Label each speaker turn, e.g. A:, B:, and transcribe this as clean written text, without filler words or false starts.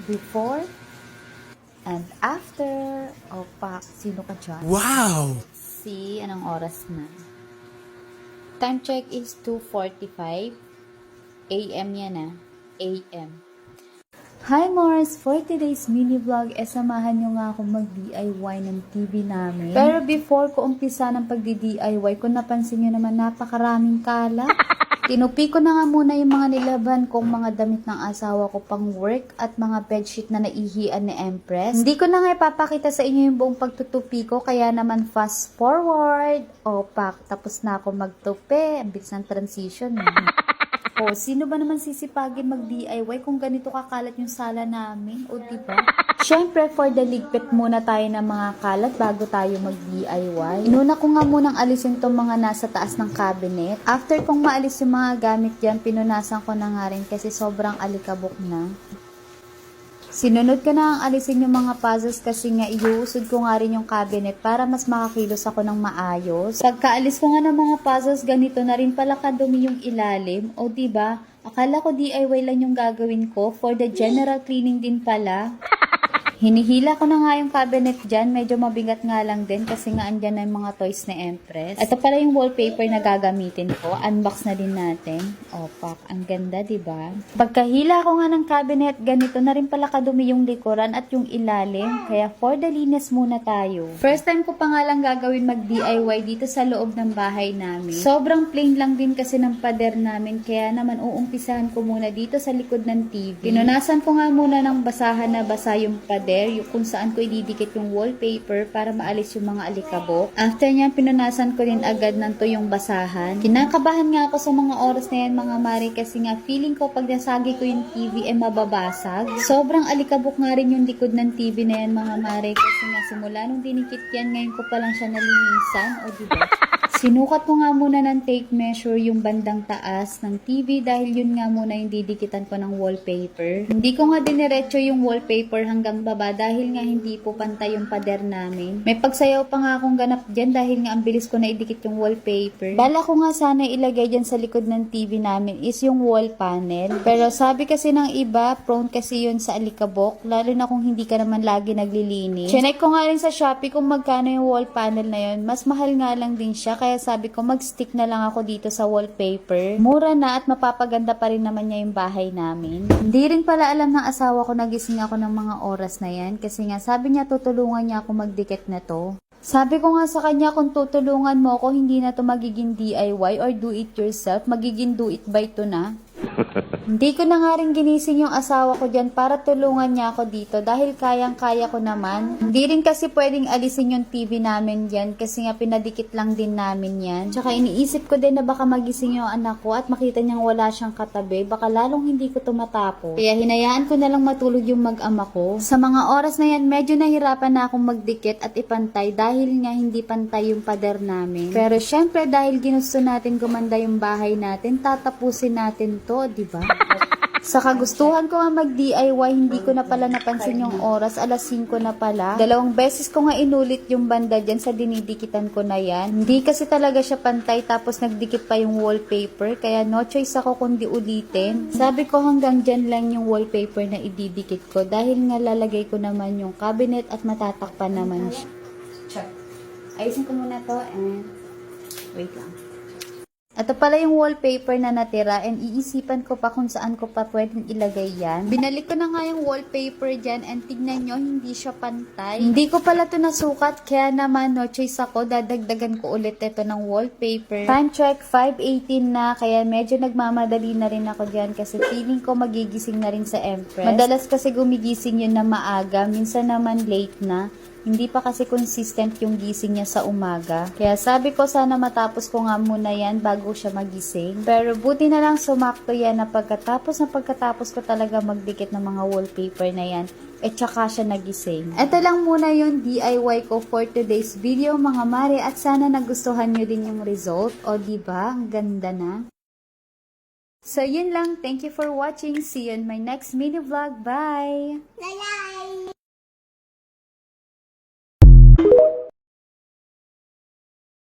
A: before and after. Opa, sino ka dyan?
B: Wow!
A: See, anong oras na? Time check is 2:45 AM yan ah. AM. Hi Mars! For today's mini vlog, samahan nyo nga akong mag-DIY ng TV namin. Pero before ko umpisa ng pagdi-DIY, kung napansin nyo naman napakaraming kalat. Tinupi ko na nga muna yung mga nilaban kong mga damit ng asawa ko pang work at mga bedsheet na naihian ni Empress. Hindi ko na nga ipapakita sa inyo yung buong pagtutupi ko, kaya naman fast forward. Opak, tapos na ako magtupi. Ang bilis ng transition. O, sino ba naman sisipagin mag-DIY kung ganito kakalat yung sala namin? O, diba? Siyempre, for the ligpit muna tayo ng mga kalat bago tayo mag-DIY. Inuna ko nga munang alisin tong mga nasa taas ng cabinet. After kong maalis yung mga gamit dyan, pinunasan ko na nga rin kasi sobrang alikabok na. Sinunod ko na ang alisin yung mga puzzles kasi nga iuusod ko nga rin yung cabinet para mas makakilos ako ng maayos. Pagkaalis ko nga ng mga puzzles, ganito na rin pala kadumi yung ilalim. O diba, akala ko DIY lang yung gagawin ko, for the general cleaning din pala. Hinihila ko na nga yung cabinet dyan. Medyo mabigat nga lang din kasi nga andyan na yung mga toys ni Empress. Ito pala yung wallpaper na gagamitin ko. Unbox na din natin. Opak, ang ganda, diba? Pagkahila ko nga ng cabinet, ganito na rin pala kadumi yung likuran at yung ilalim. Kaya for the linis muna tayo. First time ko pa nga lang gagawin mag-DIY dito sa loob ng bahay namin. Sobrang plain lang din kasi ng pader namin. Kaya naman uumpisahan ko muna dito sa likod ng TV. Pinunasan ko nga muna ng basahan na basa yung pader, yung kung saan ko ididikit yung wallpaper para maalis yung mga alikabok. After nyan, pinunasan ko rin agad ng to yung basahan. Kinakabahan nga ako sa mga oras na yan mga mari kasi nga feeling ko pag nasagi ko yung TV mababasag. Sobrang alikabok nga rin yung likod ng TV na yan mga mari kasi nga simula nung dinikit yan, ngayon ko pa lang siya nalinisan. O diba? Sinukat ko nga muna ng tape measure yung bandang taas ng TV dahil yun nga muna yung didikitan ko ng wallpaper. Hindi ko nga diniretso yung wallpaper hanggang baba dahil nga hindi po pantay yung pader namin. May pagsayaw pa nga akong ganap dyan dahil nga ang bilis ko na idikit yung wallpaper. Bala ko nga sana ilagay dyan sa likod ng TV namin is yung wall panel. Pero sabi kasi ng iba, prone kasi yun sa alikabok, lalo na kung hindi ka naman lagi naglilinis. Chinek ko nga rin sa Shopee kung magkano yung wall panel na yun. Mas mahal nga lang din siya kaya sabi ko mag-stick na lang ako dito sa wallpaper. Mura na at mapapaganda pa rin naman niya yung bahay namin. Hindi rin pala alam ng asawa ko nagising ako ng mga oras na yan kasi nga sabi niya tutulungan niya ako magdikit na to. Sabi ko nga sa kanya kung tutulungan mo ako hindi na to magiging DIY or do it yourself, magiging do it by to na. Hindi ko na nga rin ginising yung asawa ko dyan para tulungan niya ako dito dahil kayang-kaya ko naman. Hindi rin kasi pwedeng alisin yung TV namin dyan kasi nga pinadikit lang din namin yan. Tsaka iniisip ko din na baka magising yung anak ko at makita niyang wala siyang katabi, baka lalong hindi ko tumatapos. Kaya hinayaan ko na lang matulog yung mag-ama ko. Sa mga oras na yan, medyo nahirapan na akong magdikit at ipantay dahil nga hindi pantay yung pader namin. Pero syempre dahil ginusto natin gumanda yung bahay natin, tatapusin natin to, diba? Sa kagustuhan ko nga mag-DIY, hindi ko na pala napansin yung oras, alas 5 na pala. 2 beses ko nga inulit yung banda dyan sa dinidikitan ko na yan. Hindi kasi talaga siya pantay tapos nagdikit pa yung wallpaper, kaya no choice ako kundi ulitin. Sabi ko hanggang dyan lang yung wallpaper na ididikit ko dahil nga lalagay ko naman yung cabinet at matatakpan naman siya. Check. Ayusin ko muna to and wait lang. Ito pala yung wallpaper na natira and iisipan ko pa kung saan ko pa pwedeng ilagay yan. Binalik ko na nga yung wallpaper dyan and tignan nyo, hindi siya pantay. Hindi ko pala ito nasukat kaya naman no choice ako, dadagdagan ko ulit ito ng wallpaper. Time check, 5:18 na kaya medyo nagmamadali na rin ako dyan kasi feeling ko magigising na rin sa Empress. Madalas kasi gumigising yun na maaga, minsan naman late na. Hindi pa kasi consistent yung gising niya sa umaga. Kaya sabi ko sana matapos ko nga muna yan bago siya magising. Pero buti na lang sumakto yan na pagkatapos ko talaga magdikit ng mga wallpaper na yan. Tsaka siya nagising. Ito lang muna yung DIY ko for today's video mga mare at sana nagustuhan nyo din yung result. O diba? Ang ganda na. So yun lang. Thank you for watching. See you in my next mini vlog. Bye!
C: Lala!